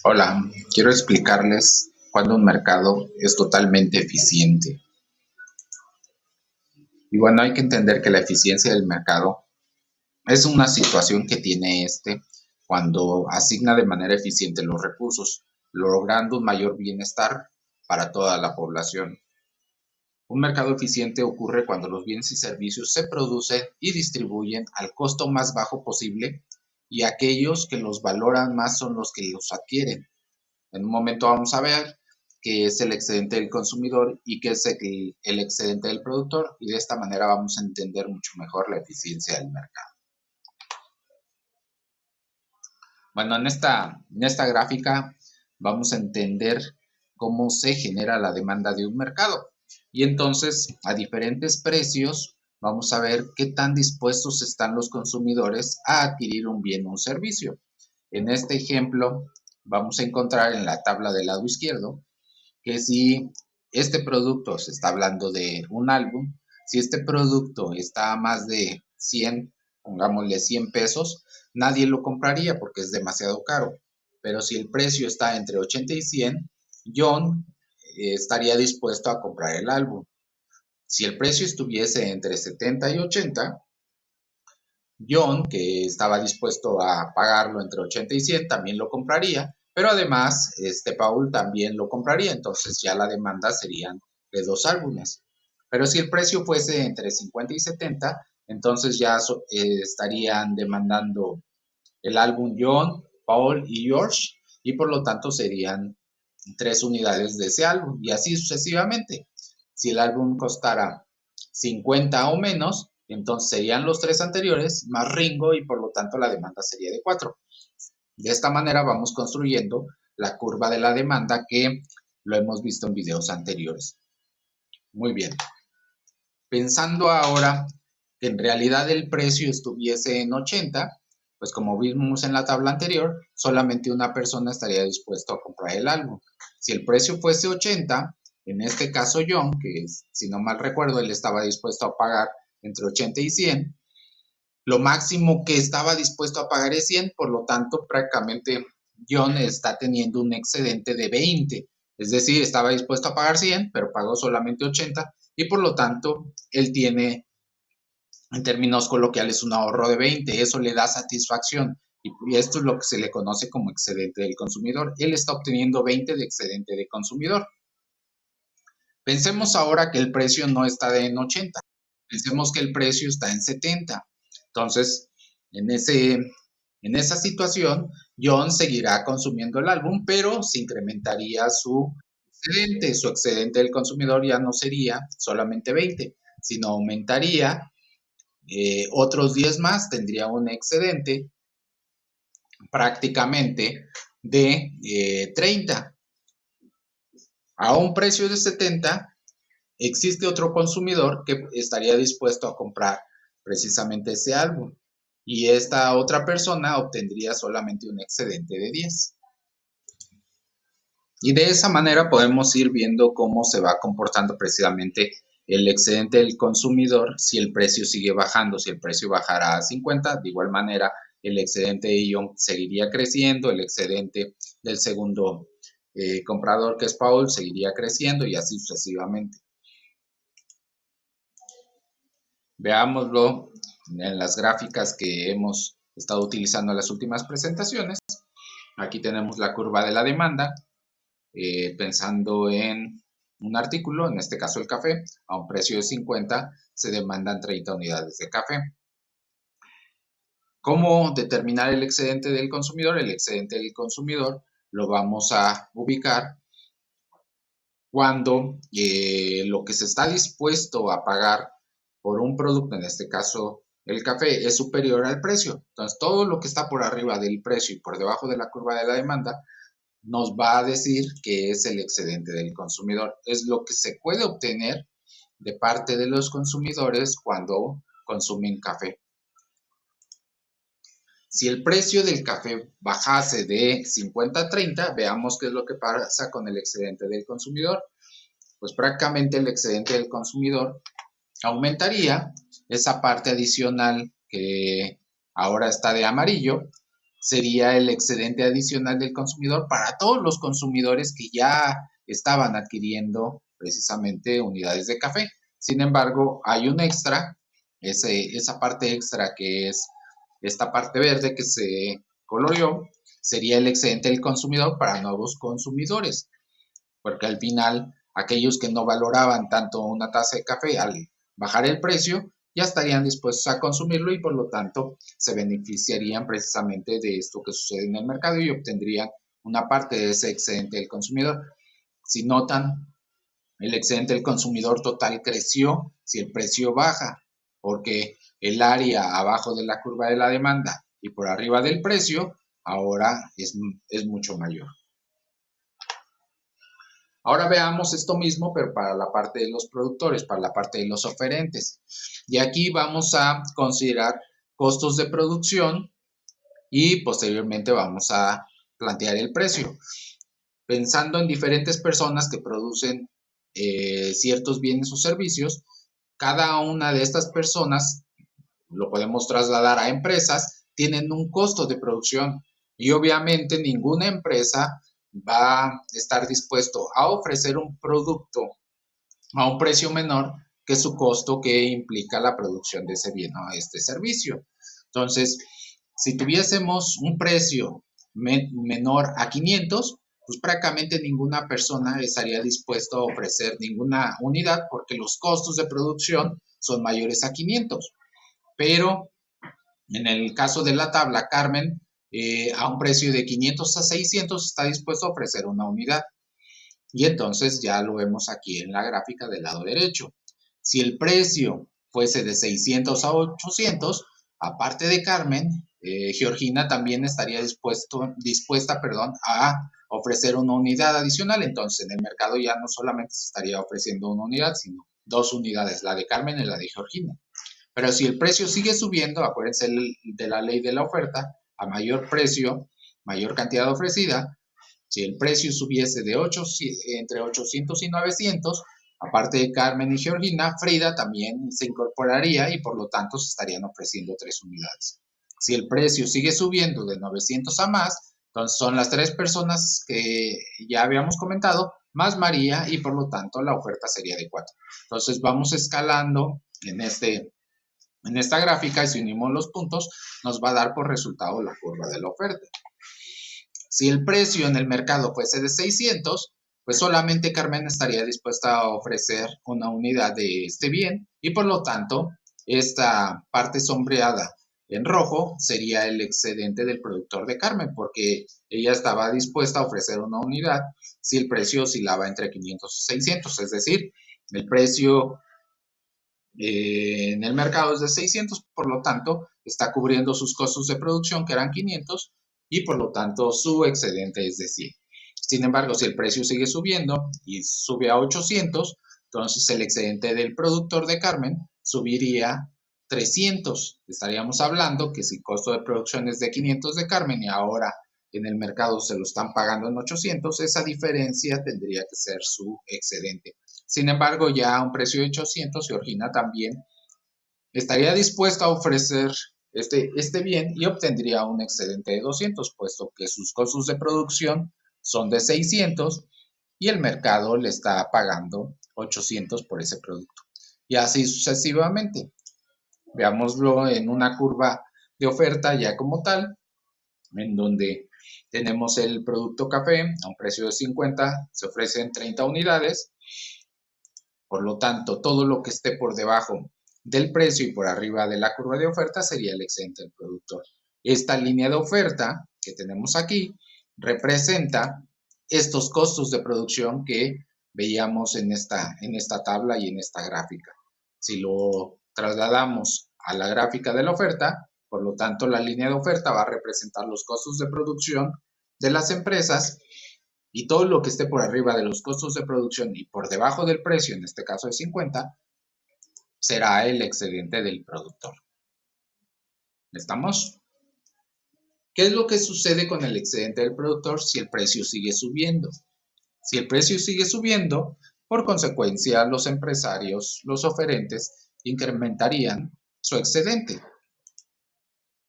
Hola, quiero explicarles cuándo un mercado es totalmente eficiente. Y bueno, hay que entender que la eficiencia del mercado es una situación que tiene cuando asigna de manera eficiente los recursos, logrando un mayor bienestar para toda la población. Un mercado eficiente ocurre cuando los bienes y servicios se producen y distribuyen al costo más bajo posible y aquellos que los valoran más son los que los adquieren. En un momento vamos a ver qué es el excedente del consumidor y qué es el excedente del productor, y de esta manera vamos a entender mucho mejor la eficiencia del mercado. Bueno, en esta gráfica vamos a entender cómo se genera la demanda de un mercado. Y entonces, a diferentes precios, vamos a ver qué tan dispuestos están los consumidores a adquirir un bien o un servicio. En este ejemplo, vamos a encontrar en la tabla del lado izquierdo que si este producto, se está hablando de un álbum, si este producto está a más de 100, pongámosle 100 pesos, nadie lo compraría porque es demasiado caro. Pero si el precio está entre 80 y 100, John estaría dispuesto a comprar el álbum. Si el precio estuviese entre 70 y 80, John, que estaba dispuesto a pagarlo entre 80 y 100, también lo compraría, pero además Paul también lo compraría, entonces ya la demanda serían de dos álbumes. Pero si el precio fuese entre 50 y 70, entonces ya estarían demandando el álbum John, Paul y George, y por lo tanto serían 3 unidades de ese álbum, y así sucesivamente. Si el álbum costara 50 o menos, entonces serían los 3 anteriores más Ringo, y por lo tanto la demanda sería de 4. De esta manera vamos construyendo la curva de la demanda, que lo hemos visto en videos anteriores. Muy bien. Pensando ahora que en realidad el precio estuviese en 80, pues como vimos en la tabla anterior, solamente una persona estaría dispuesto a comprar el álbum. Si el precio fuese 80, en este caso John, que si no mal recuerdo, él estaba dispuesto a pagar entre 80 y 100, lo máximo que estaba dispuesto a pagar es 100, por lo tanto prácticamente John está teniendo un excedente de 20, es decir, estaba dispuesto a pagar 100, pero pagó solamente 80, y por lo tanto él tiene, en términos coloquiales, un ahorro de 20. Eso le da satisfacción, y esto es lo que se le conoce como excedente del consumidor. Él está obteniendo 20 de excedente de consumidor. Pensemos ahora que el precio no está en 80, pensemos que el precio está en 70. Entonces, en esa situación, John seguirá consumiendo el álbum, pero se incrementaría su excedente. Su excedente del consumidor ya no sería solamente 20, sino aumentaría otros 10 más, tendría un excedente prácticamente de 30. A un precio de 70, existe otro consumidor que estaría dispuesto a comprar precisamente ese álbum, y esta otra persona obtendría solamente un excedente de 10. Y de esa manera podemos ir viendo cómo se va comportando precisamente el excedente del consumidor si el precio sigue bajando. Si el precio bajara a 50, de igual manera el excedente de Ion seguiría creciendo, el excedente del segundo comprador, que es Paul, seguiría creciendo, y así sucesivamente. Veámoslo en las gráficas que hemos estado utilizando en las últimas presentaciones. Aquí tenemos la curva de la demanda, pensando en un artículo, en este caso el café, a un precio de 50, se demandan 30 unidades de café. ¿Cómo determinar el excedente del consumidor? El excedente del consumidor lo vamos a ubicar cuando lo que se está dispuesto a pagar por un producto, en este caso el café, es superior al precio. Entonces, todo lo que está por arriba del precio y por debajo de la curva de la demanda nos va a decir que es el excedente del consumidor. Es lo que se puede obtener de parte de los consumidores cuando consumen café. Si el precio del café bajase de 50 a 30, veamos qué es lo que pasa con el excedente del consumidor. Pues prácticamente el excedente del consumidor aumentaría. Esa parte adicional que ahora está de amarillo sería el excedente adicional del consumidor para todos los consumidores que ya estaban adquiriendo precisamente unidades de café. Sin embargo, hay un extra, esa parte extra que es esta parte verde que se coloreó, sería el excedente del consumidor para nuevos consumidores, porque al final aquellos que no valoraban tanto una taza de café al bajar el precio ya estarían dispuestos a consumirlo y por lo tanto se beneficiarían precisamente de esto que sucede en el mercado y obtendrían una parte de ese excedente del consumidor. Si notan, el excedente del consumidor total creció si el precio baja, porque el área abajo de la curva de la demanda y por arriba del precio ahora es mucho mayor. Ahora veamos esto mismo, pero para la parte de los productores, para la parte de los oferentes. Y aquí vamos a considerar costos de producción y posteriormente vamos a plantear el precio. Pensando en diferentes personas que producen ciertos bienes o servicios, cada una de estas personas, lo podemos trasladar a empresas, tienen un costo de producción y obviamente ninguna empresa va a estar dispuesto a ofrecer un producto a un precio menor que su costo que implica la producción de ese bien o este servicio. Entonces, si tuviésemos un precio menor a 500, pues prácticamente ninguna persona estaría dispuesta a ofrecer ninguna unidad porque los costos de producción son mayores a 500. Pero en el caso de la tabla, Carmen, a un precio de 500 a 600 está dispuesto a ofrecer una unidad. Y entonces ya lo vemos aquí en la gráfica del lado derecho. Si el precio fuese de 600 a 800, aparte de Carmen, Georgina también estaría dispuesta a ofrecer una unidad adicional. Entonces en el mercado ya no solamente se estaría ofreciendo una unidad, sino 2 unidades, la de Carmen y la de Georgina. Pero si el precio sigue subiendo, acuérdense de la ley de la oferta, a mayor precio, mayor cantidad ofrecida. Si el precio subiese de entre 800 y 900, aparte de Carmen y Georgina, Frida también se incorporaría y por lo tanto se estarían ofreciendo 3 unidades. Si el precio sigue subiendo de 900 a más, entonces son las 3 personas que ya habíamos comentado, más María y por lo tanto la oferta sería de 4. Entonces vamos escalando en esta gráfica y si unimos los puntos nos va a dar por resultado la curva de la oferta. Si el precio en el mercado fuese de 600, pues solamente Carmen estaría dispuesta a ofrecer una unidad de este bien y por lo tanto esta parte sombreada en rojo sería el excedente del productor de Carmen porque ella estaba dispuesta a ofrecer una unidad si el precio oscilaba entre 500 y 600, es decir, el precio en el mercado es de 600, por lo tanto está cubriendo sus costos de producción que eran 500 y por lo tanto su excedente es de 100. Sin embargo, si el precio sigue subiendo y sube a 800, entonces el excedente del productor de Carmen subiría 300. Estaríamos hablando que si el costo de producción es de 500 de Carmen y ahora en el mercado se lo están pagando en 800, esa diferencia tendría que ser su excedente. Sin embargo, ya a un precio de 800, Georgina también estaría dispuesta a ofrecer este bien y obtendría un excedente de 200, puesto que sus costos de producción son de 600 y el mercado le está pagando 800 por ese producto. Y así sucesivamente. Veámoslo en una curva de oferta ya como tal, en donde tenemos el producto café a un precio de 50, se ofrecen 30 unidades. Por lo tanto, todo lo que esté por debajo del precio y por arriba de la curva de oferta sería el excedente del productor. Esta línea de oferta que tenemos aquí representa estos costos de producción que veíamos en esta tabla y en esta gráfica. Si lo trasladamos a la gráfica de la oferta, por lo tanto, la línea de oferta va a representar los costos de producción de las empresas y todo lo que esté por arriba de los costos de producción y por debajo del precio, en este caso de 50, será el excedente del productor. ¿Estamos? ¿Qué es lo que sucede con el excedente del productor si el precio sigue subiendo? Si el precio sigue subiendo, por consecuencia, los empresarios, los oferentes, incrementarían su excedente.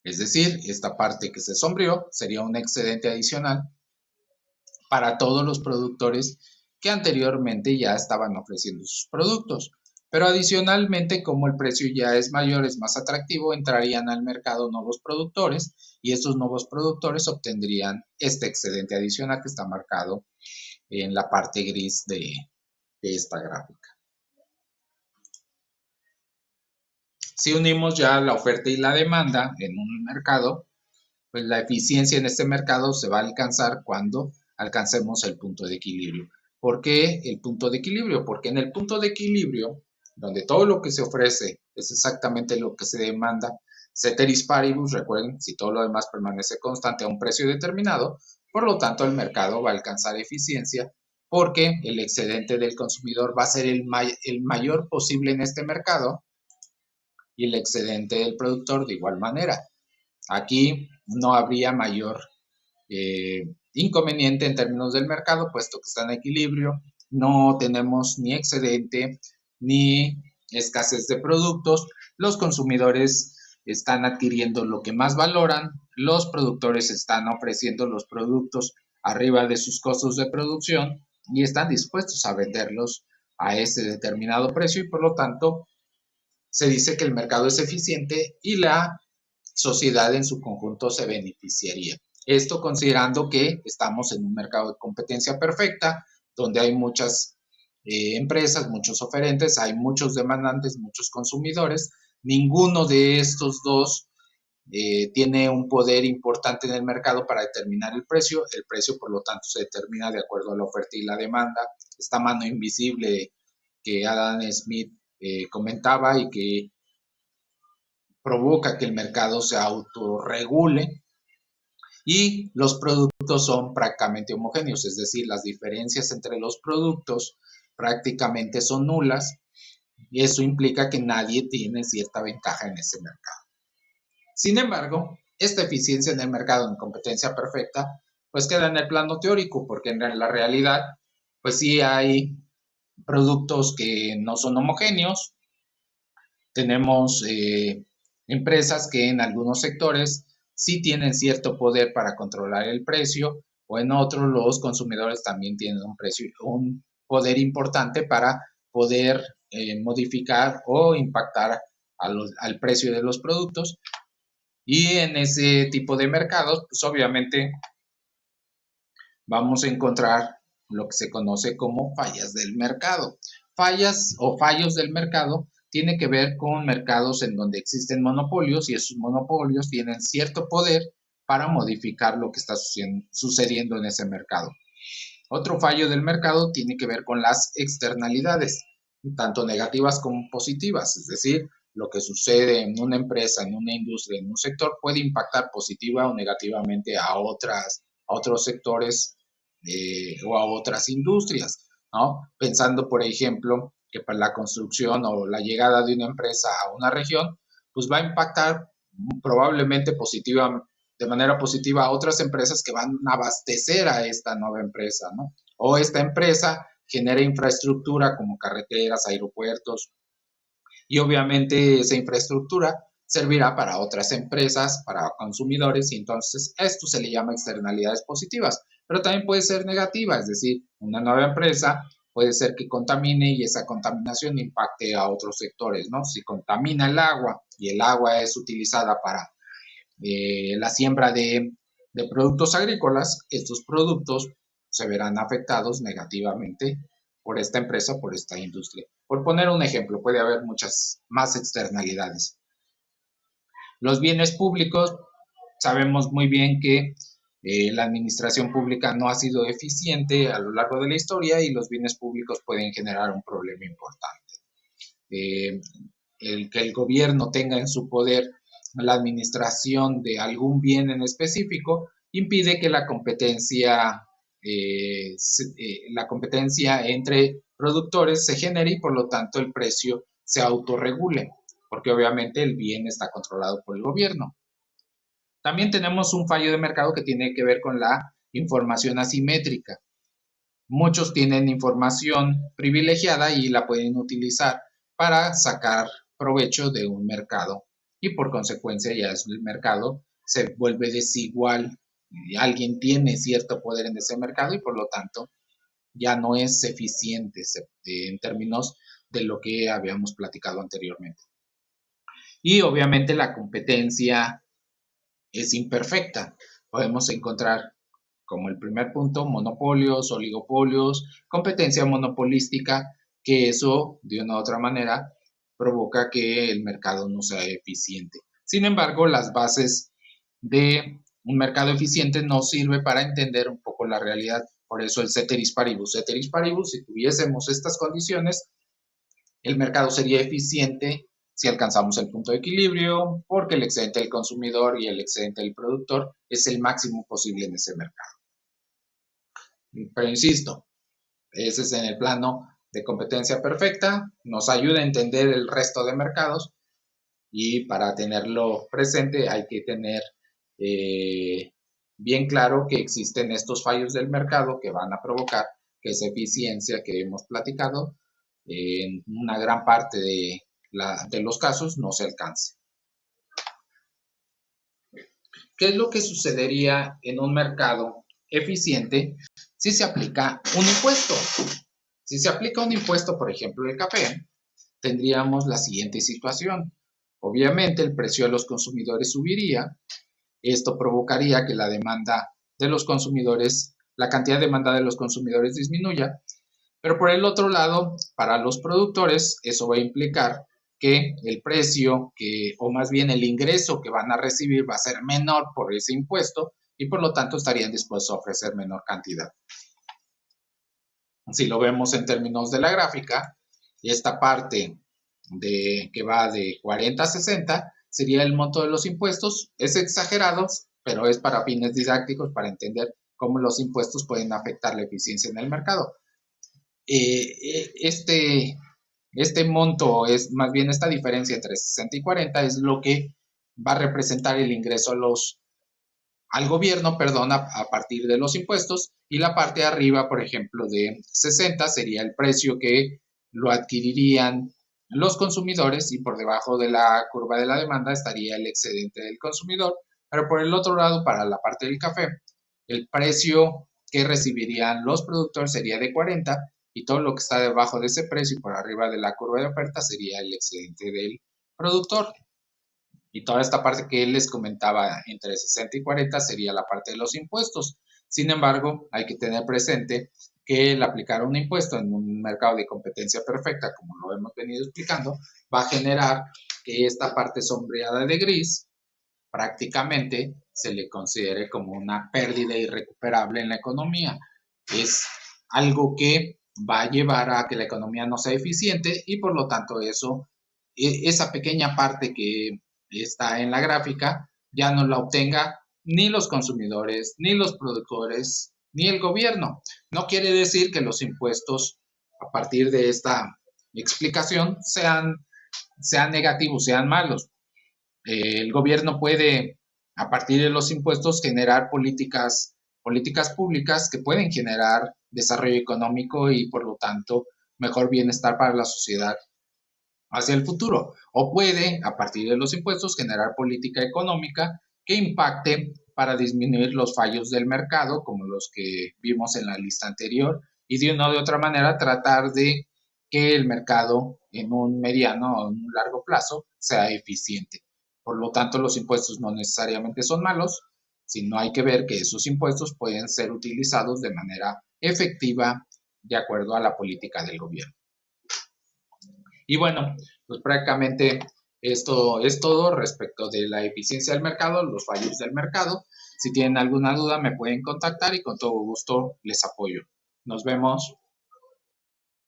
Es decir, esta parte que se sombreó sería un excedente adicional para todos los productores que anteriormente ya estaban ofreciendo sus productos. Pero adicionalmente, como el precio ya es mayor, es más atractivo, entrarían al mercado nuevos productores y estos nuevos productores obtendrían este excedente adicional que está marcado en la parte gris de esta gráfica. Si unimos ya la oferta y la demanda en un mercado, pues la eficiencia en este mercado se va a alcanzar cuando alcancemos el punto de equilibrio. ¿Por qué el punto de equilibrio? Porque en el punto de equilibrio, donde todo lo que se ofrece es exactamente lo que se demanda, ceteris paribus, recuerden, si todo lo demás permanece constante a un precio determinado, por lo tanto el mercado va a alcanzar eficiencia porque el excedente del consumidor va a ser el mayor posible en este mercado y el excedente del productor de igual manera. Aquí no habría mayor inconveniente en términos del mercado, puesto que está en equilibrio, no tenemos ni excedente ni escasez de productos, los consumidores están adquiriendo lo que más valoran, los productores están ofreciendo los productos arriba de sus costos de producción y están dispuestos a venderlos a ese determinado precio y por lo tanto se dice que el mercado es eficiente y la sociedad en su conjunto se beneficiaría. Esto considerando que estamos en un mercado de competencia perfecta, donde hay muchas empresas, muchos oferentes, hay muchos demandantes, muchos consumidores. Ninguno de estos dos tiene un poder importante en el mercado para determinar el precio. El precio, por lo tanto, se determina de acuerdo a la oferta y la demanda. Esta mano invisible que Adam Smith comentaba y que provoca que el mercado se autorregule y los productos son prácticamente homogéneos, es decir, las diferencias entre los productos prácticamente son nulas y eso implica que nadie tiene cierta ventaja en ese mercado. Sin embargo, esta eficiencia en el mercado en competencia perfecta pues queda en el plano teórico porque en la realidad pues sí hay productos que no son homogéneos, tenemos empresas que en algunos sectores sí tienen cierto poder para controlar el precio o en otros los consumidores también tienen un poder importante para poder modificar o impactar al precio de los productos y en ese tipo de mercados pues obviamente vamos a encontrar lo que se conoce como fallas del mercado. Fallas o fallos del mercado tiene que ver con mercados en donde existen monopolios y esos monopolios tienen cierto poder para modificar lo que está sucediendo en ese mercado. Otro fallo del mercado tiene que ver con las externalidades, tanto negativas como positivas, es decir, lo que sucede en una empresa, en una industria, en un sector puede impactar positiva o negativamente a otros sectores o a otras industrias, ¿no? Pensando, por ejemplo, que para la construcción o la llegada de una empresa a una región, pues va a impactar probablemente de manera positiva a otras empresas que van a abastecer a esta nueva empresa, ¿no? O esta empresa genera infraestructura como carreteras, aeropuertos, y obviamente esa infraestructura servirá para otras empresas, para consumidores, y entonces esto se le llama externalidades positivas, pero también puede ser negativa, es decir, una nueva empresa puede ser que contamine y esa contaminación impacte a otros sectores, ¿no? Si contamina el agua y el agua es utilizada para la siembra de productos agrícolas, estos productos se verán afectados negativamente por esta empresa, por esta industria. Por poner un ejemplo, puede haber muchas más externalidades. Los bienes públicos, sabemos muy bien que la administración pública no ha sido eficiente a lo largo de la historia y los bienes públicos pueden generar un problema importante. El que el gobierno tenga en su poder la administración de algún bien en específico impide que la competencia entre productores se genere y por lo tanto el precio se autorregule, porque obviamente el bien está controlado por el gobierno. También tenemos un fallo de mercado que tiene que ver con la información asimétrica. Muchos tienen información privilegiada y la pueden utilizar para sacar provecho de un mercado y por consecuencia ya el mercado se vuelve desigual. Alguien tiene cierto poder en ese mercado y por lo tanto ya no es eficiente en términos de lo que habíamos platicado anteriormente. Y obviamente la competencia es imperfecta. Podemos encontrar como el primer punto monopolios, oligopolios, competencia monopolística, que eso de una u otra manera provoca que el mercado no sea eficiente. Sin embargo, las bases de un mercado eficiente nos sirve para entender un poco la realidad. Por eso el ceteris paribus. Ceteris paribus, si tuviésemos estas condiciones, el mercado sería eficiente si alcanzamos el punto de equilibrio, porque el excedente del consumidor y el excedente del productor es el máximo posible en ese mercado. Pero insisto, ese es en el plano de competencia perfecta, nos ayuda a entender el resto de mercados y para tenerlo presente hay que tener bien claro que existen estos fallos del mercado que van a provocar que esa eficiencia que hemos platicado en una gran parte de los casos no se alcance. ¿Qué es lo que sucedería en un mercado eficiente si se aplica un impuesto? Si se aplica un impuesto, por ejemplo, el café, tendríamos la siguiente situación. Obviamente el precio de los consumidores subiría. Esto provocaría que la demanda de los consumidores, la cantidad de demanda de los consumidores disminuya. Pero por el otro lado, para los productores, eso va a implicar que el precio, o más bien el ingreso que van a recibir va a ser menor por ese impuesto y por lo tanto estarían dispuestos a ofrecer menor cantidad. Si lo vemos en términos de la gráfica, esta parte que va de 40 a 60 sería el monto de los impuestos. Es exagerado, pero es para fines didácticos, para entender cómo los impuestos pueden afectar la eficiencia en el mercado. Este monto es más bien esta diferencia entre 60 y 40 es lo que va a representar el ingreso al gobierno, a partir de los impuestos, y la parte de arriba, por ejemplo, de 60 sería el precio que lo adquirirían los consumidores y por debajo de la curva de la demanda estaría el excedente del consumidor, pero por el otro lado, para la parte del café, el precio que recibirían los productores sería de 40 y todo lo que está debajo de ese precio y por arriba de la curva de oferta sería el excedente del productor. Y toda esta parte que les comentaba entre 60 y 40 sería la parte de los impuestos. Sin embargo, hay que tener presente que el aplicar un impuesto en un mercado de competencia perfecta, como lo hemos venido explicando, va a generar que esta parte sombreada de gris prácticamente se le considere como una pérdida irrecuperable en la economía. Es algo que va a llevar a que la economía no sea eficiente y por lo tanto esa pequeña parte que está en la gráfica ya no la obtenga ni los consumidores, ni los productores, ni el gobierno. No quiere decir que los impuestos a partir de esta explicación sean negativos, sean malos. El gobierno puede, a partir de los impuestos, generar políticas públicas que pueden generar desarrollo económico y, por lo tanto, mejor bienestar para la sociedad hacia el futuro. O puede, a partir de los impuestos, generar política económica que impacte para disminuir los fallos del mercado, como los que vimos en la lista anterior, y de una o de otra manera tratar de que el mercado en un mediano o en un largo plazo sea eficiente. Por lo tanto, los impuestos no necesariamente son malos, sino hay que ver que esos impuestos pueden ser utilizados de manera efectiva de acuerdo a la política del gobierno. Y bueno, pues prácticamente esto es todo respecto de la eficiencia del mercado, los fallos del mercado. Si tienen alguna duda me pueden contactar y con todo gusto les apoyo. Nos vemos.